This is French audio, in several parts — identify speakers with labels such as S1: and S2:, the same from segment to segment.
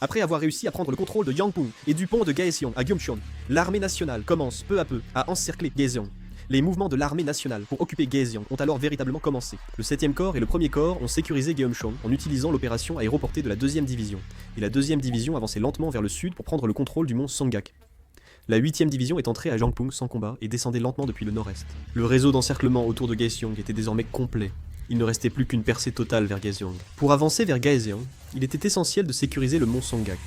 S1: Après avoir réussi à prendre le contrôle de Yangping et du pont de Gaeseong à Gyeongcheon, l'armée nationale commence peu à peu à encercler Gaeseong. Les mouvements de l'armée nationale pour occuper Gaeseong ont alors véritablement commencé. Le 7e corps et le 1er corps ont sécurisé Gyeongcheon en utilisant l'opération aéroportée de la 2e division, et la 2e division avançait lentement vers le sud pour prendre le contrôle du mont Songgak. La 8e division est entrée à Jangpung sans combat et descendait lentement depuis le nord-est. Le réseau d'encerclement autour de Gaeseong était désormais complet. Il ne restait plus qu'une percée totale vers Gaeseong. Pour avancer vers Gaeseong, il était essentiel de sécuriser le mont Songgak.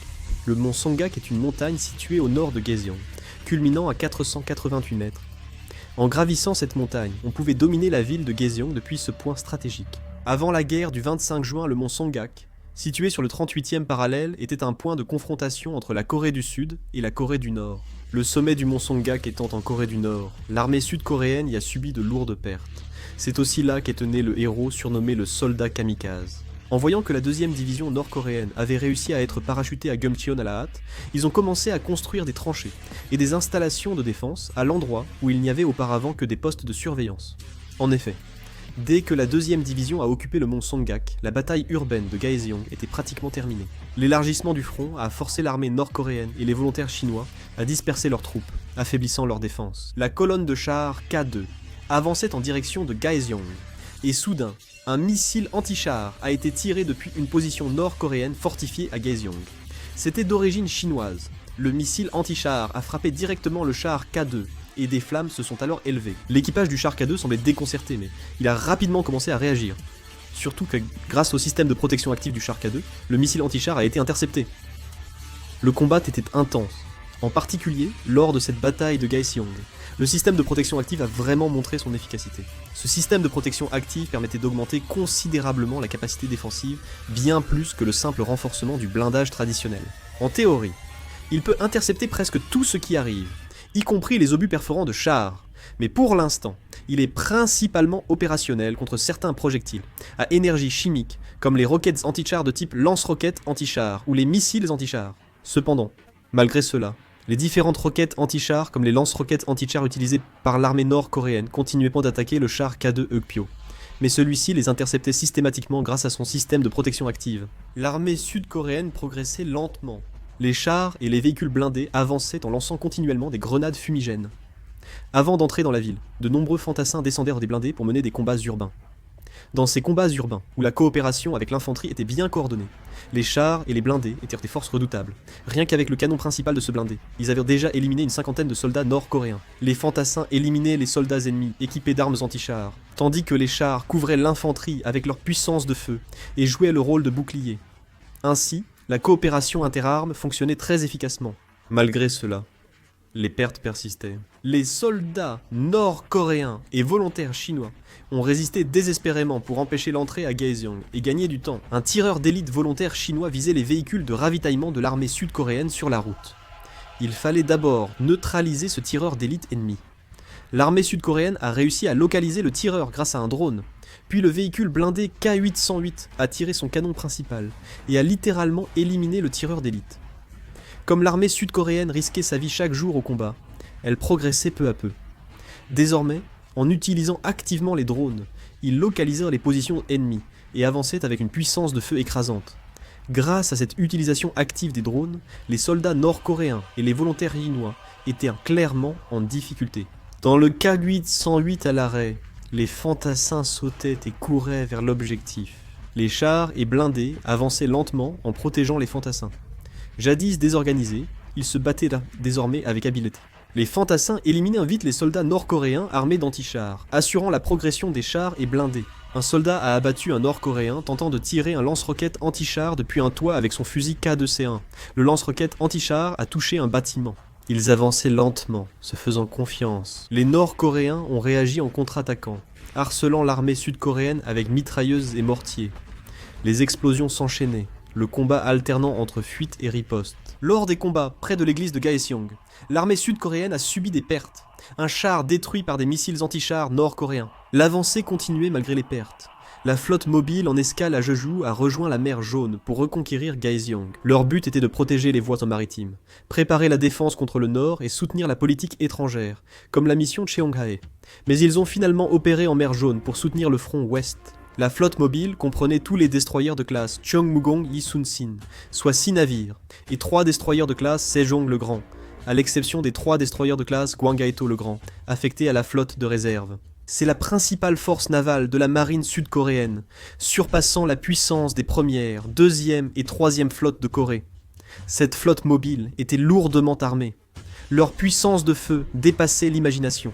S1: Le mont Songgak est une montagne située au nord de Gaeseong, culminant à 488 mètres. En gravissant cette montagne, on pouvait dominer la ville de Gaeseong depuis ce point stratégique. Avant la guerre du 25 juin, le mont Songgak, situé sur le 38e parallèle, était un point de confrontation entre la Corée du Sud et la Corée du Nord. Le sommet du mont Songgak étant en Corée du Nord, l'armée sud-coréenne y a subi de lourdes pertes. C'est aussi là qu'est né le héros surnommé le soldat kamikaze. En voyant que la 2e division nord-coréenne avait réussi à être parachutée à Gyeongcheon à la hâte, ils ont commencé à construire des tranchées et des installations de défense à l'endroit où il n'y avait auparavant que des postes de surveillance. En effet, dès que la 2e division a occupé le mont Songgak, la bataille urbaine de Gaeseong était pratiquement terminée. L'élargissement du front a forcé l'armée nord-coréenne et les volontaires chinois à disperser leurs troupes, affaiblissant leur défense. La colonne de chars K2 avançait en direction de Gaeseong, et soudain, un missile anti-char a été tiré depuis une position nord-coréenne fortifiée à Gaeseong. C'était d'origine chinoise. Le missile anti-char a frappé directement le char K2, et des flammes se sont alors élevées. L'équipage du char K2 semblait déconcerté, mais il a rapidement commencé à réagir. Surtout que, grâce au système de protection active du char K2, le missile anti-char a été intercepté. Le combat était intense, en particulier lors de cette bataille de Gaeseong. Le système de protection active a vraiment montré son efficacité. Ce système de protection active permettait d'augmenter considérablement la capacité défensive, bien plus que le simple renforcement du blindage traditionnel. En théorie, il peut intercepter presque tout ce qui arrive, y compris les obus perforants de chars, mais pour l'instant, il est principalement opérationnel contre certains projectiles, à énergie chimique, comme les roquettes anti-chars de type lance-roquettes anti-chars ou les missiles anti-chars. Cependant, malgré cela, les différentes roquettes anti-chars comme les lance-roquettes anti-chars utilisées par l'armée nord-coréenne continuaient d'attaquer le char K2 Eukpyo. Mais celui-ci les interceptait systématiquement grâce à son système de protection active. L'armée sud-coréenne progressait lentement. Les chars et les véhicules blindés avançaient en lançant continuellement des grenades fumigènes. Avant d'entrer dans la ville, de nombreux fantassins descendèrent des blindés pour mener des combats urbains. Dans ces combats urbains, où la coopération avec l'infanterie était bien coordonnée, les chars et les blindés étaient des forces redoutables. Rien qu'avec le canon principal de ce blindé, ils avaient déjà éliminé une 50aine de soldats nord-coréens. Les fantassins éliminaient les soldats ennemis équipés d'armes anti-chars, tandis que les chars couvraient l'infanterie avec leur puissance de feu et jouaient le rôle de bouclier. Ainsi, la coopération interarmes fonctionnait très efficacement. Malgré cela, les pertes persistaient. Les soldats nord-coréens et volontaires chinois ont résisté désespérément pour empêcher l'entrée à Gaeseong et gagner du temps. Un tireur d'élite volontaire chinois visait les véhicules de ravitaillement de l'armée sud-coréenne sur la route. Il fallait d'abord neutraliser ce tireur d'élite ennemi. L'armée sud-coréenne a réussi à localiser le tireur grâce à un drone, puis le véhicule blindé K-808 a tiré son canon principal et a littéralement éliminé le tireur d'élite. Comme l'armée sud-coréenne risquait sa vie chaque jour au combat, elle progressait peu à peu. Désormais, en utilisant activement les drones, ils localisèrent les positions ennemies et avançaient avec une puissance de feu écrasante. Grâce à cette utilisation active des drones, les soldats nord-coréens et les volontaires chinois étaient clairement en difficulté. Dans le K-808 à l'arrêt, les fantassins sautaient et couraient vers l'objectif. Les chars et blindés avançaient lentement en protégeant les fantassins. Jadis désorganisés, ils se battaient là, désormais avec habileté. Les fantassins éliminaient vite les soldats nord-coréens armés d'antichars, assurant la progression des chars et blindés. Un soldat a abattu un nord-coréen tentant de tirer un lance-roquette anti-char depuis un toit avec son fusil K2C1. Le lance-roquette anti-char a touché un bâtiment. Ils avançaient lentement, se faisant confiance. Les nord-coréens ont réagi en contre-attaquant, harcelant l'armée sud-coréenne avec mitrailleuses et mortiers. Les explosions s'enchaînaient, le combat alternant entre fuite et riposte. Lors des combats près de l'église de Gaeseong, l'armée sud-coréenne a subi des pertes. Un char détruit par des missiles anti-chars nord-coréens. L'avancée continuait malgré les pertes. La flotte mobile en escale à Jeju a rejoint la mer Jaune pour reconquérir Gaeseong. Leur but était de protéger les voies maritimes, préparer la défense contre le nord et soutenir la politique étrangère, comme la mission Cheonghae. Mais ils ont finalement opéré en mer Jaune pour soutenir le front ouest. La flotte mobile comprenait tous les destroyers de classe Cheongmugong Yisun-sin, soit 6 navires, et 3 destroyers de classe Sejong le Grand, à l'exception des 3 destroyers de classe Gwangaeto le Grand, affectés à la flotte de réserve. C'est la principale force navale de la marine sud-coréenne, surpassant la puissance des premières, deuxième et troisième flottes de Corée. Cette flotte mobile était lourdement armée. Leur puissance de feu dépassait l'imagination.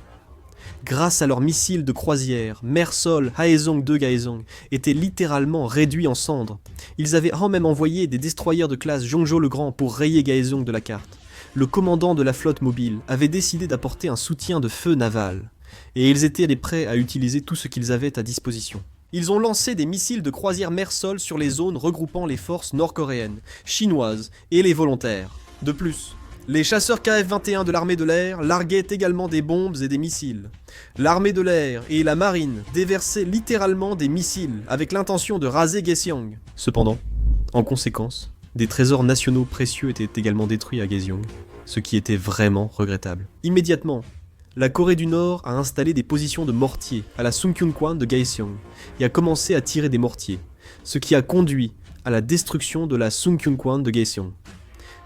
S1: Grâce à leurs missiles de croisière, Mersol Haesong 2 Gaesong étaient littéralement réduits en cendres. Ils avaient même envoyé des destroyers de classe Jongjo le Grand pour rayer Gaesong de la carte. Le commandant de la flotte mobile avait décidé d'apporter un soutien de feu naval, et ils étaient prêts à utiliser tout ce qu'ils avaient à disposition. Ils ont lancé des missiles de croisière Mersol sur les zones regroupant les forces nord-coréennes, chinoises et les volontaires. De plus, les chasseurs KF-21 de l'armée de l'air larguaient également des bombes et des missiles. L'armée de l'air et la marine déversaient littéralement des missiles avec l'intention de raser Gaeseong. Cependant, en conséquence, des trésors nationaux précieux étaient également détruits à Gaeseong, ce qui était vraiment regrettable. Immédiatement, la Corée du Nord a installé des positions de mortiers à la Sungkyunkwan de Gaeseong et a commencé à tirer des mortiers, ce qui a conduit à la destruction de la Sungkyunkwan de Gaeseong.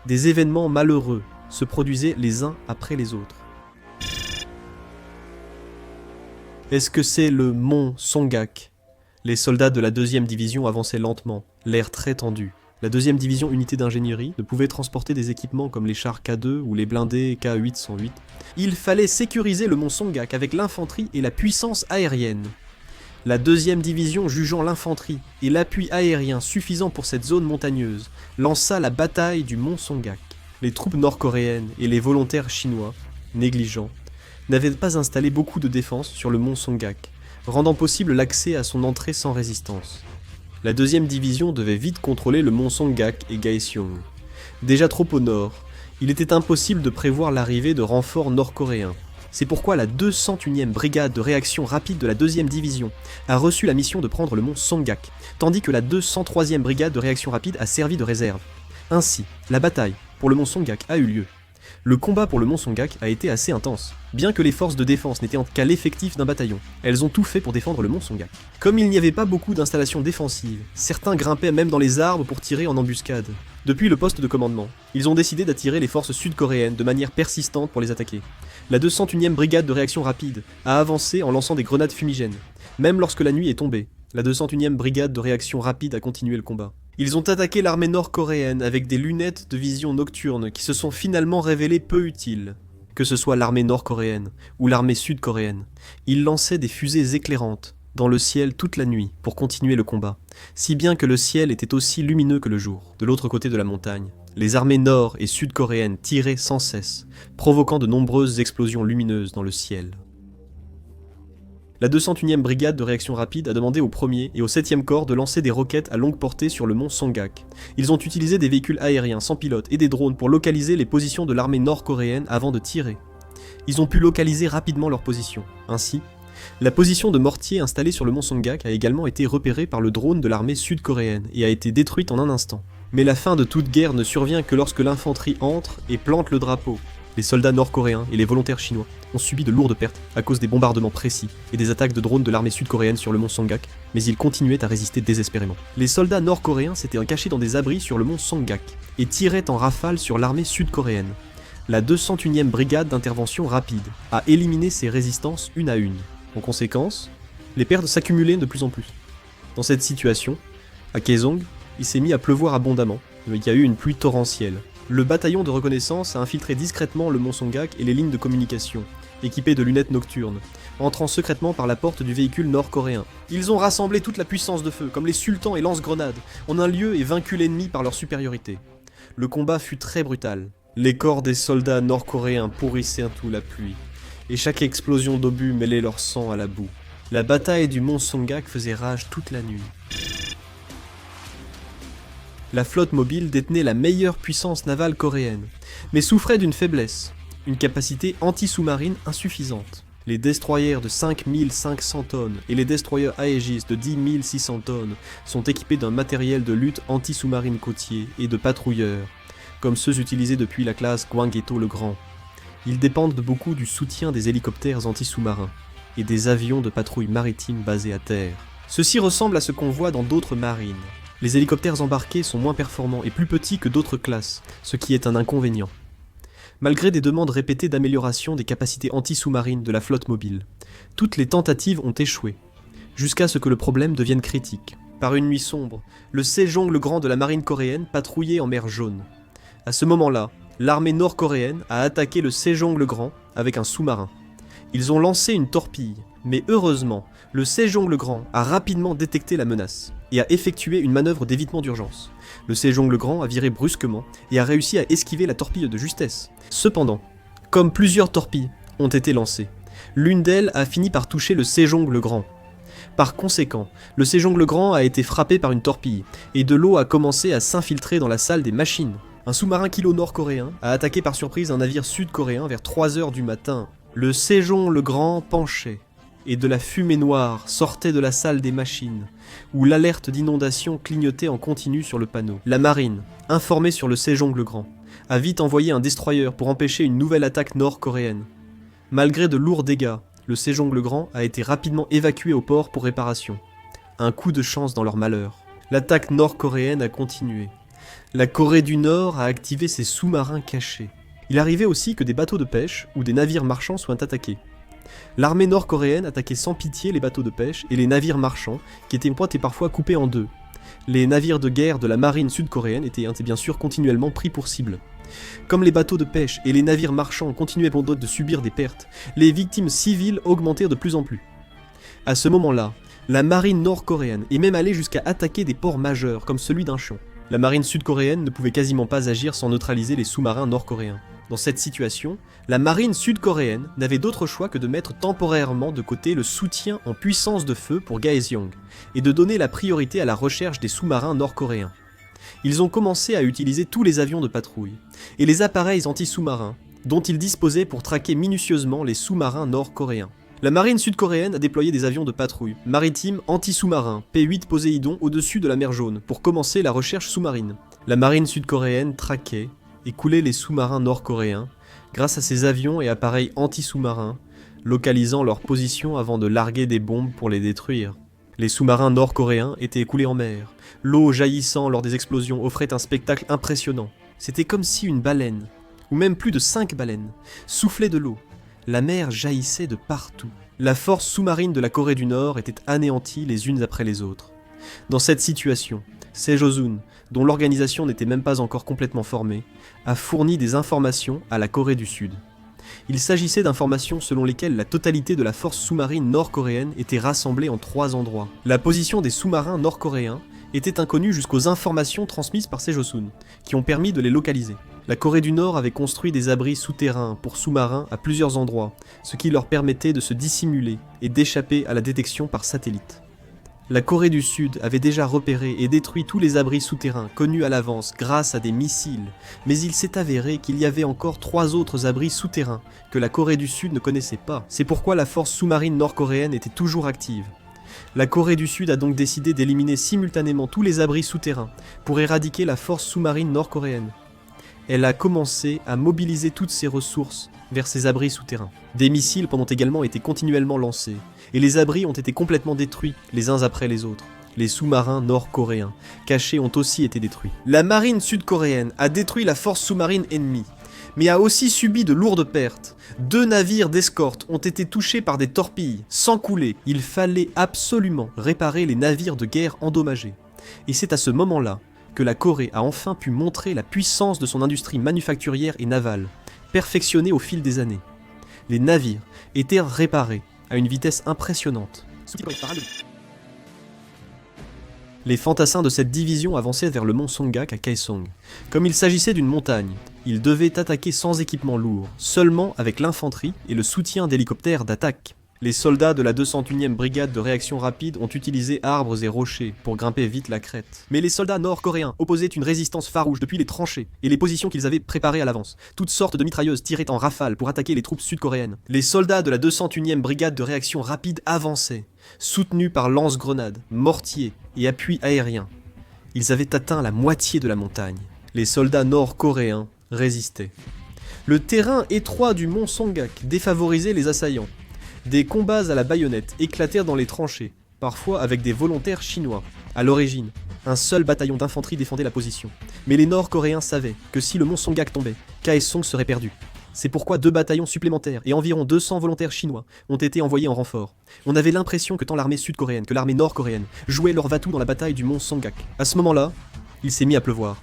S1: Des événements malheureux se produisaient les uns après les autres. Est-ce que c'est le mont Songgak? Les soldats de la 2e division avançaient lentement, l'air très tendu. La 2e division unité d'ingénierie ne pouvait transporter des équipements comme les chars K2 ou les blindés K8-108. Il fallait sécuriser le mont Songgak avec l'infanterie et la puissance aérienne. La 2e division, jugeant l'infanterie et l'appui aérien suffisant pour cette zone montagneuse, lança la bataille du mont Songgak. Les troupes nord-coréennes et les volontaires chinois, négligents, n'avaient pas installé beaucoup de défense sur le mont Songgak, rendant possible l'accès à son entrée sans résistance. La 2e division devait vite contrôler le mont Songgak et Gaeseong. Déjà trop au nord, il était impossible de prévoir l'arrivée de renforts nord-coréens. C'est pourquoi la 201e brigade de réaction rapide de la 2e division a reçu la mission de prendre le mont Songgak, tandis que la 203e brigade de réaction rapide a servi de réserve. Ainsi, la bataille pour le mont Songgak a eu lieu. Le combat pour le mont Songgak a été assez intense. Bien que les forces de défense n'étaient qu'à l'effectif d'un bataillon, elles ont tout fait pour défendre le mont Songgak. Comme il n'y avait pas beaucoup d'installations défensives, certains grimpaient même dans les arbres pour tirer en embuscade. Depuis le poste de commandement, ils ont décidé d'attirer les forces sud-coréennes de manière persistante pour les attaquer. La 201e brigade de réaction rapide a avancé en lançant des grenades fumigènes. Même lorsque la nuit est tombée, la 201e brigade de réaction rapide a continué le combat. Ils ont attaqué l'armée nord-coréenne avec des lunettes de vision nocturne qui se sont finalement révélées peu utiles. Que ce soit l'armée nord-coréenne ou l'armée sud-coréenne, ils lançaient des fusées éclairantes dans le ciel toute la nuit pour continuer le combat, si bien que le ciel était aussi lumineux que le jour. De l'autre côté de la montagne, les armées nord- et sud-coréennes tiraient sans cesse, provoquant de nombreuses explosions lumineuses dans le ciel. La 201e brigade de réaction rapide a demandé au 1er et au 7e corps de lancer des roquettes à longue portée sur le mont Songgak. Ils ont utilisé des véhicules aériens sans pilote et des drones pour localiser les positions de l'armée nord-coréenne avant de tirer. Ils ont pu localiser rapidement leur position. Ainsi, la position de mortier installée sur le mont Songgak a également été repérée par le drone de l'armée sud-coréenne et a été détruite en un instant. Mais la fin de toute guerre ne survient que lorsque l'infanterie entre et plante le drapeau. Les soldats nord-coréens et les volontaires chinois ont subi de lourdes pertes à cause des bombardements précis et des attaques de drones de l'armée sud-coréenne sur le mont Songgak, mais ils continuaient à résister désespérément. Les soldats nord-coréens s'étaient cachés dans des abris sur le mont Songgak et tiraient en rafale sur l'armée sud-coréenne. La 201e brigade d'intervention rapide a éliminé ces résistances une à une. En conséquence, les pertes s'accumulaient de plus en plus. Dans cette situation, à Kaesong, il s'est mis à pleuvoir abondamment, il y a eu une pluie torrentielle. Le bataillon de reconnaissance a infiltré discrètement le mont Songgak et les lignes de communication, équipés de lunettes nocturnes, entrant secrètement par la porte du véhicule nord-coréen. Ils ont rassemblé toute la puissance de feu, comme les sultans et lance-grenades, en un lieu et vaincu l'ennemi par leur supériorité. Le combat fut très brutal. Les corps des soldats nord-coréens pourrissaient sous la pluie, et chaque explosion d'obus mêlait leur sang à la boue. La bataille du mont Songgak faisait rage toute la nuit. La flotte mobile détenait la meilleure puissance navale coréenne, mais souffrait d'une faiblesse, une capacité anti-sous-marine insuffisante. Les destroyers de 5500 tonnes et les destroyers Aegis de 10 600 tonnes sont équipés d'un matériel de lutte anti-sous-marine côtier et de patrouilleurs, comme ceux utilisés depuis la classe Gwangaeto le Grand. Ils dépendent beaucoup du soutien des hélicoptères anti-sous-marins et des avions de patrouille maritime basés à terre. Ceci ressemble à ce qu'on voit dans d'autres marines. Les hélicoptères embarqués sont moins performants et plus petits que d'autres classes, ce qui est un inconvénient. Malgré des demandes répétées d'amélioration des capacités anti-sous-marines de la flotte mobile, toutes les tentatives ont échoué, jusqu'à ce que le problème devienne critique. Par une nuit sombre, le Sejong le Grand de la marine coréenne patrouillait en mer Jaune. À ce moment-là, l'armée nord-coréenne a attaqué le Sejong le Grand avec un sous-marin. Ils ont lancé une torpille, mais heureusement, le Sejong le Grand a rapidement détecté la menace et a effectué une manœuvre d'évitement d'urgence. Le Sejong le Grand a viré brusquement et a réussi à esquiver la torpille de justesse. Cependant, comme plusieurs torpilles ont été lancées, l'une d'elles a fini par toucher le Sejong le Grand. Par conséquent, le Sejong le Grand a été frappé par une torpille et de l'eau a commencé à s'infiltrer dans la salle des machines. Un sous-marin kilo nord-coréen a attaqué par surprise un navire sud-coréen vers 3h du matin. Le Sejong le Grand penchait et de la fumée noire sortait de la salle des machines, où l'alerte d'inondation clignotait en continu sur le panneau. La marine, informée sur le Sejong le Grand, a vite envoyé un destroyer pour empêcher une nouvelle attaque nord-coréenne. Malgré de lourds dégâts, le Sejong le Grand a été rapidement évacué au port pour réparation. Un coup de chance dans leur malheur. L'attaque nord-coréenne a continué. La Corée du Nord a activé ses sous-marins cachés. Il arrivait aussi que des bateaux de pêche ou des navires marchands soient attaqués. L'armée nord-coréenne attaquait sans pitié les bateaux de pêche et les navires marchands, qui étaient parfois coupés en deux. Les navires de guerre de la marine sud-coréenne étaient bien sûr continuellement pris pour cible. Comme les bateaux de pêche et les navires marchands continuaient pour d'autres de subir des pertes, les victimes civiles augmentèrent de plus en plus. À ce moment-là, la marine nord-coréenne est même allée jusqu'à attaquer des ports majeurs comme celui d'Incheon. La marine sud-coréenne ne pouvait quasiment pas agir sans neutraliser les sous-marins nord-coréens. Dans cette situation, la marine sud-coréenne n'avait d'autre choix que de mettre temporairement de côté le soutien en puissance de feu pour Gaeseong et de donner la priorité à la recherche des sous-marins nord-coréens. Ils ont commencé à utiliser tous les avions de patrouille et les appareils anti-sous-marins dont ils disposaient pour traquer minutieusement les sous-marins nord-coréens. La marine sud-coréenne a déployé des avions de patrouille maritimes anti-sous-marins P-8 Poséidon au-dessus de la mer Jaune pour commencer la recherche sous-marine. La marine sud-coréenne traquait et coulait les sous-marins nord-coréens grâce à ces avions et appareils anti-sous-marins, localisant leur position avant de larguer des bombes pour les détruire. Les sous-marins nord-coréens étaient coulés en mer. L'eau jaillissant lors des explosions offrait un spectacle impressionnant. C'était comme si une baleine, ou même plus de 5 baleines, soufflait de l'eau. La mer jaillissait de partout. La force sous-marine de la Corée du Nord était anéantie les unes après les autres. Dans cette situation, Sejong, dont l'organisation n'était même pas encore complètement formée, a fourni des informations à la Corée du Sud. Il s'agissait d'informations selon lesquelles la totalité de la force sous-marine nord-coréenne était rassemblée en 3 endroits. La position des sous-marins nord-coréens était inconnue jusqu'aux informations transmises par Sejong, qui ont permis de les localiser. La Corée du Nord avait construit des abris souterrains pour sous-marins à plusieurs endroits, ce qui leur permettait de se dissimuler et d'échapper à la détection par satellite. La Corée du Sud avait déjà repéré et détruit tous les abris souterrains connus à l'avance grâce à des missiles, mais il s'est avéré qu'il y avait encore 3 autres abris souterrains que la Corée du Sud ne connaissait pas. C'est pourquoi la force sous-marine nord-coréenne était toujours active. La Corée du Sud a donc décidé d'éliminer simultanément tous les abris souterrains pour éradiquer la force sous-marine nord-coréenne. Elle a commencé à mobiliser toutes ses ressources vers ces abris souterrains. Des missiles ont également été continuellement lancés, et les abris ont été complètement détruits les uns après les autres. Les sous-marins nord-coréens cachés ont aussi été détruits. La marine sud-coréenne a détruit la force sous-marine ennemie, mais a aussi subi de lourdes pertes. 2 navires d'escorte ont été touchés par des torpilles, sans couler. Il fallait absolument réparer les navires de guerre endommagés. Et c'est à ce moment-là que la Corée a enfin pu montrer la puissance de son industrie manufacturière et navale, perfectionnée au fil des années. Les navires étaient réparés à une vitesse impressionnante. Les fantassins de cette division avançaient vers le mont Songgak à Kaesong. Comme il s'agissait d'une montagne, ils devaient attaquer sans équipement lourd, seulement avec l'infanterie et le soutien d'hélicoptères d'attaque. Les soldats de la 201e brigade de réaction rapide ont utilisé arbres et rochers pour grimper vite la crête. Mais les soldats nord-coréens opposaient une résistance farouche depuis les tranchées et les positions qu'ils avaient préparées à l'avance. Toutes sortes de mitrailleuses tiraient en rafale pour attaquer les troupes sud-coréennes. Les soldats de la 201e brigade de réaction rapide avançaient, soutenus par lance-grenades, mortiers et appuis aériens. Ils avaient atteint la moitié de la montagne. Les soldats nord-coréens résistaient. Le terrain étroit du mont Songgak défavorisait les assaillants. Des combats à la baïonnette éclatèrent dans les tranchées, parfois avec des volontaires chinois. À l'origine, un seul bataillon d'infanterie défendait la position. Mais les Nord-Coréens savaient que si le mont Songgak tombait, Kaesong serait perdu. C'est pourquoi 2 bataillons supplémentaires et environ 200 volontaires chinois ont été envoyés en renfort. On avait l'impression que tant l'armée sud-coréenne que l'armée nord-coréenne jouaient leur va-tout dans la bataille du mont Songgak. À ce moment-là, il s'est mis à pleuvoir.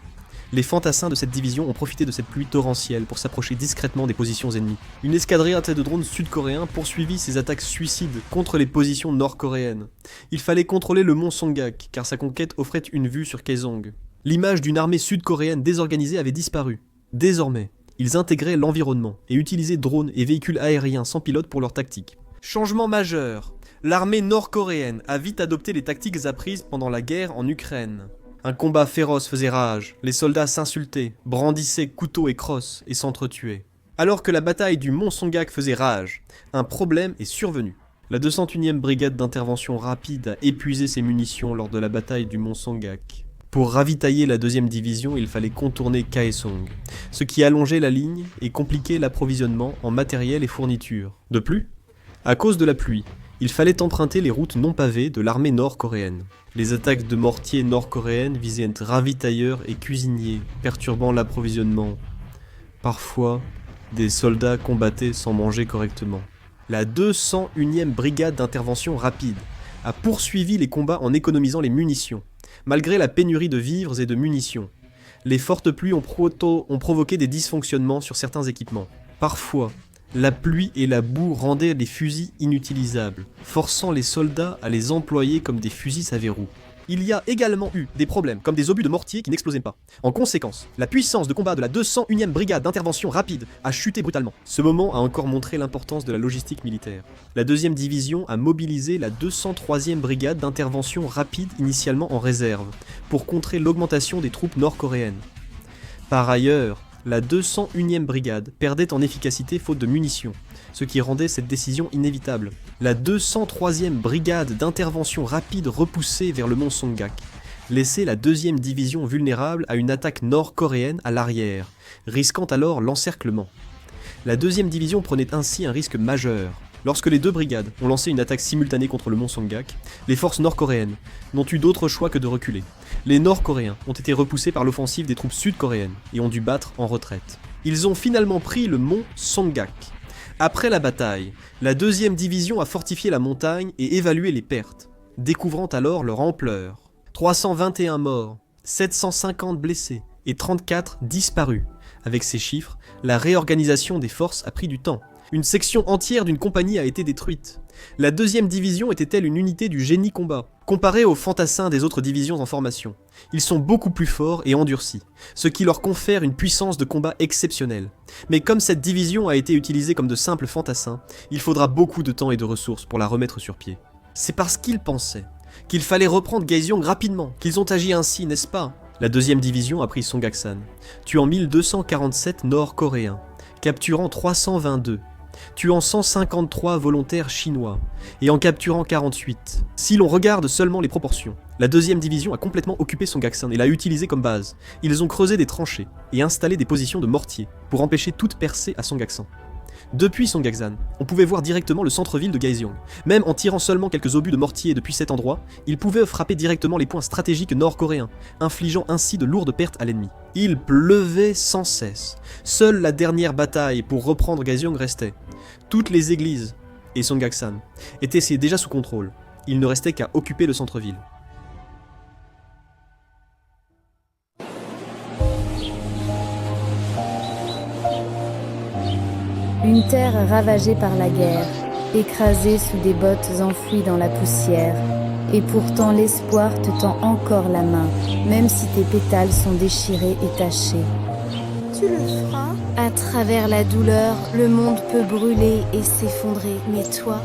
S1: Les fantassins de cette division ont profité de cette pluie torrentielle pour s'approcher discrètement des positions ennemies. Une escadrille de drones sud-coréens poursuivit ses attaques suicides contre les positions nord-coréennes. Il fallait contrôler le mont Songgak, car sa conquête offrait une vue sur Kaesong. L'image d'une armée sud-coréenne désorganisée avait disparu. Désormais, ils intégraient l'environnement et utilisaient drones et véhicules aériens sans pilote pour leur tactique. Changement majeur. L'armée nord-coréenne a vite adopté les tactiques apprises pendant la guerre en Ukraine. Un combat féroce faisait rage, les soldats s'insultaient, brandissaient couteaux et crosses et s'entretuaient. Alors que la bataille du mont Songgak faisait rage, un problème est survenu. La 201e brigade d'intervention rapide a épuisé ses munitions lors de la bataille du mont Songgak. Pour ravitailler la 2e division, il fallait contourner Kaesong, ce qui allongeait la ligne et compliquait l'approvisionnement en matériel et fournitures. De plus, à cause de la pluie, il fallait emprunter les routes non pavées de l'armée nord-coréenne. Les attaques de mortiers nord-coréennes visaient à être ravitailleurs et cuisiniers, perturbant l'approvisionnement. Parfois, des soldats combattaient sans manger correctement. La 201e brigade d'intervention rapide a poursuivi les combats en économisant les munitions. Malgré la pénurie de vivres et de munitions, les fortes pluies ont provoqué des dysfonctionnements sur certains équipements. Parfois, la pluie et la boue rendaient les fusils inutilisables, forçant les soldats à les employer comme des fusils à verrou. Il y a également eu des problèmes, comme des obus de mortier qui n'explosaient pas. En conséquence, la puissance de combat de la 201e brigade d'intervention rapide a chuté brutalement. Ce moment a encore montré l'importance de la logistique militaire. La 2e division a mobilisé la 203e brigade d'intervention rapide initialement en réserve, pour contrer l'augmentation des troupes nord-coréennes. Par ailleurs, la 201e brigade perdait en efficacité faute de munitions, ce qui rendait cette décision inévitable. La 203e brigade d'intervention rapide repoussée vers le mont Songgak laissait la 2e division vulnérable à une attaque nord-coréenne à l'arrière, risquant alors l'encerclement. La 2e division prenait ainsi un risque majeur. Lorsque les 2 brigades ont lancé une attaque simultanée contre le mont Songgak, les forces nord-coréennes n'ont eu d'autre choix que de reculer. Les Nord-Coréens ont été repoussés par l'offensive des troupes sud-coréennes et ont dû battre en retraite. Ils ont finalement pris le mont Songgak. Après la bataille, la 2e division a fortifié la montagne et évalué les pertes, découvrant alors leur ampleur. 321 morts, 750 blessés et 34 disparus. Avec ces chiffres, la réorganisation des forces a pris du temps. Une section entière d'une compagnie a été détruite. La 2e division était-elle une unité du génie combat? Comparée aux fantassins des autres divisions en formation, ils sont beaucoup plus forts et endurcis, ce qui leur confère une puissance de combat exceptionnelle. Mais comme cette division a été utilisée comme de simples fantassins, il faudra beaucoup de temps et de ressources pour la remettre sur pied. C'est parce qu'ils pensaient qu'il fallait reprendre Kaesong rapidement qu'ils ont agi ainsi, n'est-ce pas? La 2e division a pris Songgaksan, tuant 1247 Nord-Coréens, capturant 322, tuant 153 volontaires chinois, et en capturant 48. Si l'on regarde seulement les proportions, la 2e division a complètement occupé Songgaksan et l'a utilisé comme base. Ils ont creusé des tranchées et installé des positions de mortiers pour empêcher toute percée à Songgaksan. Depuis Songgaksan, on pouvait voir directement le centre-ville de Kaesong. Même en tirant seulement quelques obus de mortier depuis cet endroit, ils pouvaient frapper directement les points stratégiques nord-coréens, infligeant ainsi de lourdes pertes à l'ennemi. Il pleuvait sans cesse. Seule la dernière bataille pour reprendre Kaesong restait. Toutes les églises et Songgaksan étaient déjà sous contrôle. Il ne restait qu'à occuper le centre-ville.
S2: Une terre ravagée par la guerre, écrasée sous des bottes enfouies dans la poussière. Et pourtant l'espoir te tend encore la main, même si tes pétales sont déchirés et tachés.
S3: Tu le feras?
S2: À travers la douleur, le monde peut brûler et s'effondrer, mais toi,